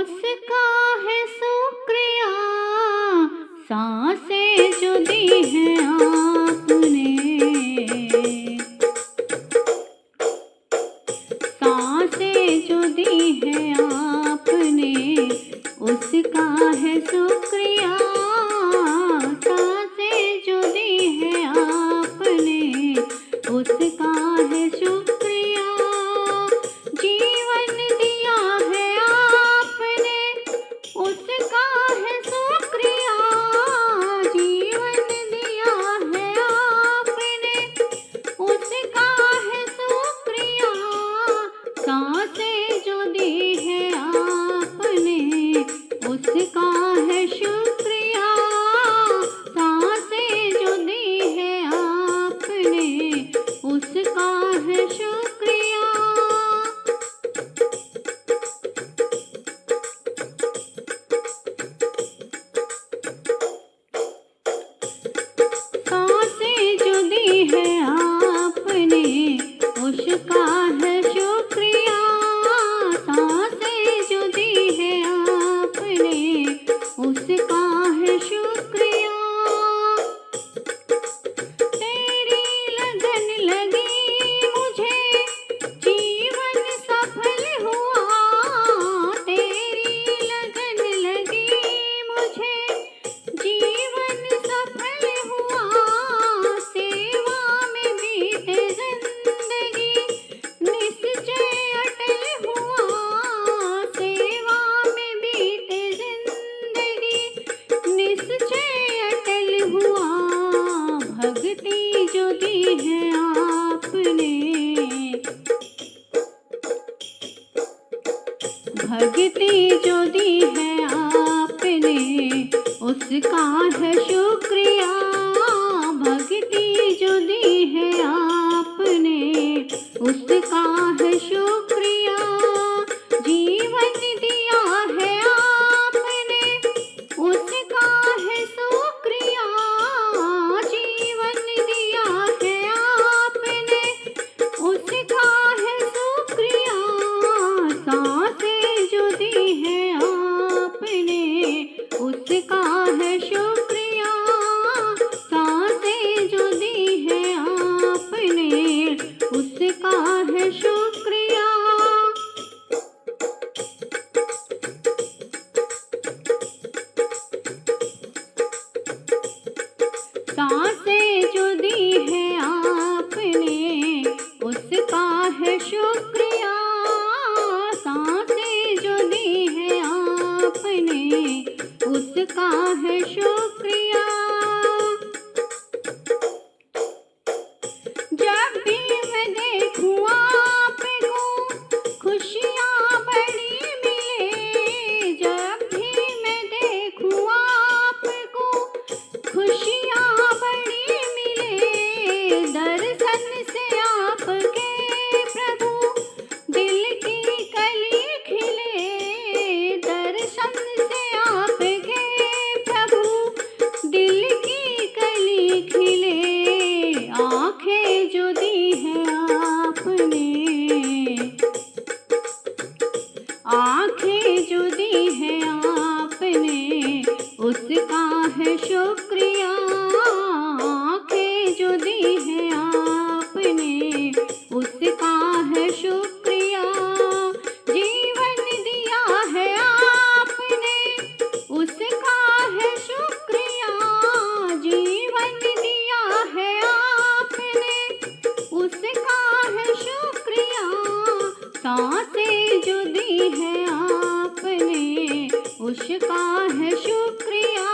उसका है शुक्रिया, सांसें जो दी हैं आपने, सांसें जो दी हैं आपने, उसका है शुक्रिया, सांसें जो दी हैं आपने, उसका है शुक्रिया। जीवन दिया है आपने, उसका है शुक्रिया, जीवन दिया है आपने, उसका है शुक्रिया। सांसें जो दी है आपने, उसका है शुक्रिया, सांसें जो दी है आपने, उसका है शुक्रिया। सांसें जो दी है आपने, उसका है शुक्रिया, सांसें जो दी है आपने, उसका है शुक्रिया। तेरी लगन लगी मुझे, जीवन सफल हुआ, तेरी लगन लगी मुझे, जीवन सफल हुआ। सेवा में बीते जिंदगी, निश्चय अटल हुआ, सेवा में बीते जिंदगी, निश्चय अटल हुआ। भक्ति जो दी है आपने, भक्ति जो दी है आपने, उसका है शुक्रिया, भक्ति जो दी है आपने, उसका है शुक्रिया। जीवन दिया है आपने, उसका है शुक्रिया, जीवन दिया है आपने, उसका है शुक्रिया। सांसें जो दी है आपने, उसका है शुक्रिया, सांसें जो दी है आपने, उसका है शुक्रिया। सांसें जो दी है आपने, उसका है शुक्रिया, सांसें जो दी है आपने, उसका है शुक्रिया। जब भी मैं देखूं आपको, खुशियाँ बड़ी मिले, जब भी मैं देखूं आपको, खुशियाँ बड़ी मिले। दर्शन से आपके प्रभु, दिल की कली खिले, दर्शन से आपके प्रभु, दिल की कली खिले। आँखें जो दी है आपने, आँखें जो दी है आपने, उसका है शुक्रिया, आँखें जो दी है आपने, उसका है शुक्रिया। जीवन दिया है आपने, उसका है शुक्रिया, जीवन दिया है आपने, उसका है शुक्रिया। सांसें जो दी है आपने, उसका है शुक्रिया,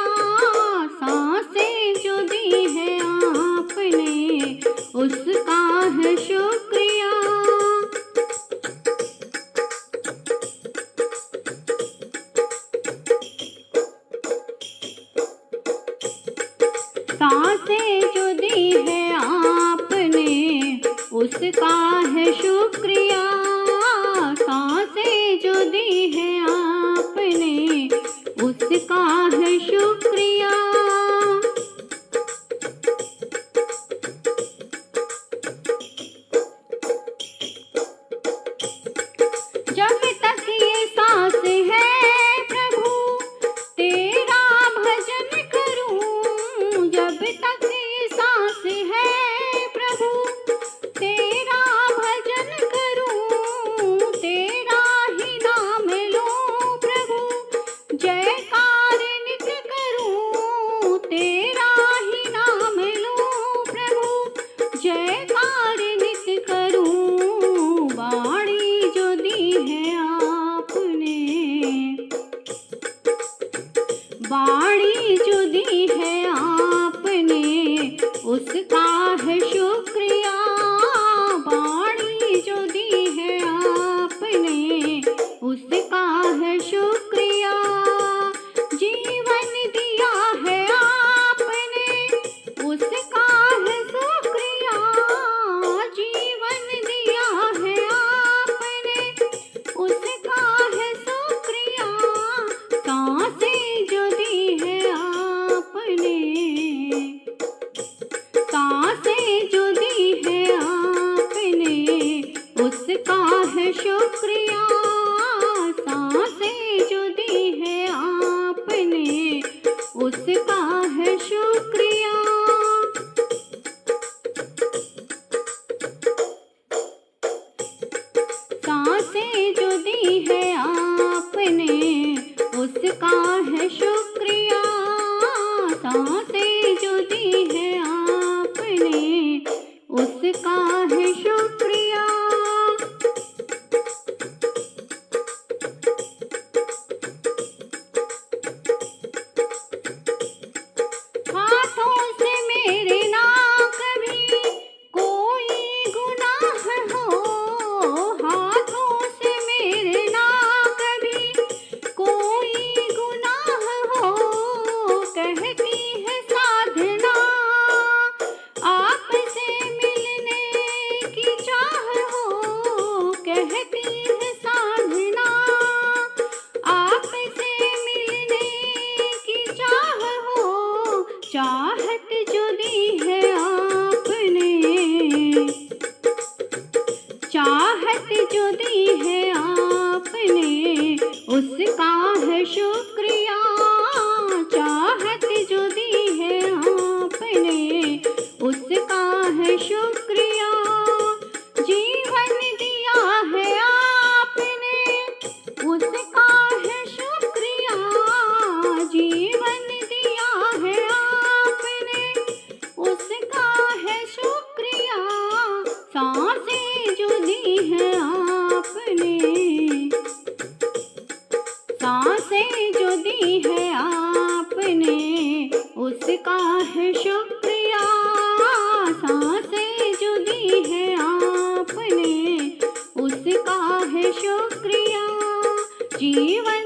सांसें जो दी है आपने, उसका है शुक्रिया। सांसें जो दी है आपने, उसका है शुक्रिया, सांसें जो दी है आपने, उसका बाड़ी जो दी है आपने उसका है शुक्रिया। बाड़ी जो दी है आपने उसका है शुक्रिया। जीवन दिया है आपने उसका है शुक्रिया। जीवन दिया है आपने उसका है शुक्रिया। सांसें जो दी है आपने, सांसें जो दी है आपने उसका है शुक्रिया। सांसें जो दी है आपने उसका है शुक्रिया। सांसें जो दी है आपने उसका है शुक्रिया। सांसें जो दी है आपने उसका है शुक्रिया। हाथों से मेरे ना कभी कोई गुनाह हो। हाथों से मेरे ना कभी कोई गुनाह हो। कहती है साधना आपसे मिलने की चाह हो। कहती है साधना आपसे मिलने की चाह हो। चाहत जो दी है आपने, चाहत जो दी है आपने उसका है शुक्रिया। चाहत जो दी है आपने उसका है शुक्रिया। जीवन दिया है आपने उसका है शुक्रिया। जीवन दिया है आपने उसका है शुक्रिया। सांसें जो दी है आपने, सांसें जो दी है आपने उसका है शुक्रिया। सांसें जो दी है आपने उसका है शुक्रिया। जीवन